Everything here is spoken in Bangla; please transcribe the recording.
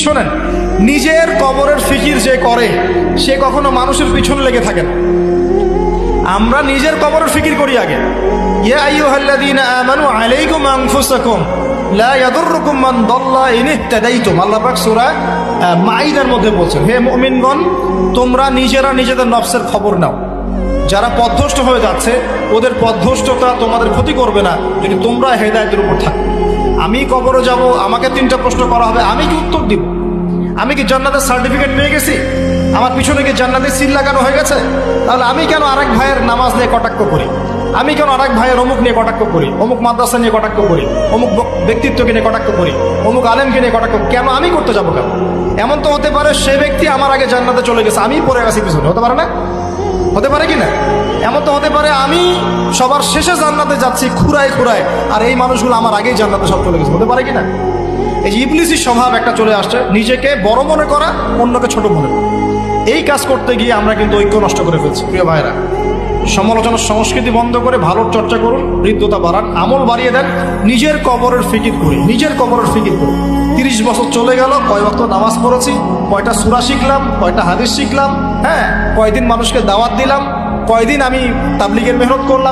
শোনেন, নিজের কবরের ফিকির যে করে সে কখনো মানুষের পিছনে লেগে থাকে না। আমরা নিজের কবরের ফিকির করি আগে। ইয়া আইয়ুহাল্লাযীনা আমানু আলাইকুম আনফুসাকুম লা ইয়াদুররুকুম মান দাল্লা ইন ইহতাদাইতুম। আল্লাহ পাক সূরা মাইদার মধ্যে বলছেন, হে মুমিনগণ, তোমরা নিজেরা নিজেদের নফসের খবর নাও। যারা পথভ্রষ্ট হয়ে যাচ্ছে ওদের পথভ্রষ্টতা তোমাদের ক্ষতি করবে না যদি তোমরা হেদায়েতের উপর থাকো। আমি কবরে যাব, আমাকে 3টা প্রশ্ন করা হবে, আমি কি উত্তর দিব? আমি কি জান্নাতের সার্টিফিকেট পেয়ে গেছি? আমার পিছনে কি জান্নাতের সিল লাগানো হয়ে গেছে? তাহলে আমি কেন আরেক ভাইয়ের নামাজ নিয়ে কটাক্ষ করি? আমি কেন আরেক ভাইয়ের অমুক নিয়ে কটাক্ষ করি, অমুক মাদ্রাসা নিয়ে কটাক্ষ করি, অমুক ব্যক্তিত্বকে নিয়ে কটাক্ষ করি, অমুক আলেমকে নিয়ে কটাক্ষ? কেন আমি করতে যাবো কেন? এমন তো হতে পারে সে ব্যক্তি আমার আগে জান্নাতে চলে গেছে, আমি পড়ে গেছি পিছনে, হতে পারে না? হতে পারে কি না? এমন তো হতে পারে আমি সবার শেষে জান্নাতে যাচ্ছি খুঁড়ায় খুঁড়ায়, আর এই মানুষগুলো আমার আগেই জান্নাতে সব চলে গেছে, হতে পারে কি না? এই যে ইবলিসি স্বভাব একটা চলে আসছে, নিজেকে বড় মনে করা, অন্যকে ছোট মনে করা। এই কাজ করতে গিয়ে আমরা কিন্তু ঐক্য নষ্ট করে ফেলছি। প্রিয় ভাইরা, সমালোচনার সংস্কৃতি বন্ধ করে ভালোর চর্চা করুন, হৃদ্যতা বাড়ান, আমল বাড়িয়ে দেন, নিজের কবরের ফিকির করি, নিজের কবরের ফিকির করি। 30 বছর চলে গেল, কয় ওয়াক্ত নামাজ পড়েছি, কয়টা সূরা শিখলাম, কয়টা হাদিস শিখলাম, হ্যাঁ, কয়দিন মানুষকে দাওয়াত দিলাম, কয়দিন আমি তাবলীগের মেহনত করলাম।